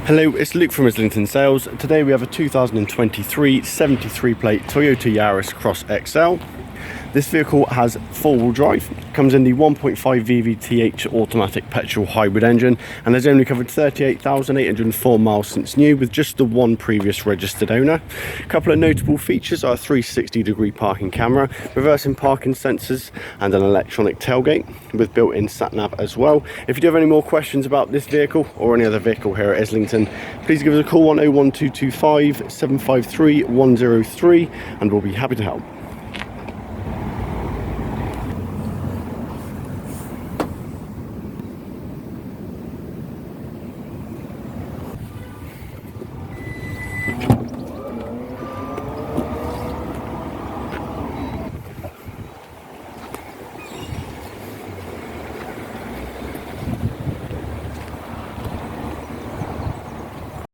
Hello, it's Luke from Islington Sales. Today we have a 2023 73 plate Toyota Yaris Cross XL. This vehicle has four-wheel drive, comes in the 1.5 VVT-h automatic petrol hybrid engine, and has only covered 38,804 miles since new, with just the one previous registered owner. A couple of notable features are a 360-degree parking camera, reversing parking sensors, and an electronic tailgate with built-in sat-nav as well. If you do have any more questions about this vehicle or any other vehicle here at Islington, please give us a call on 01225 753 103 and we'll be happy to help.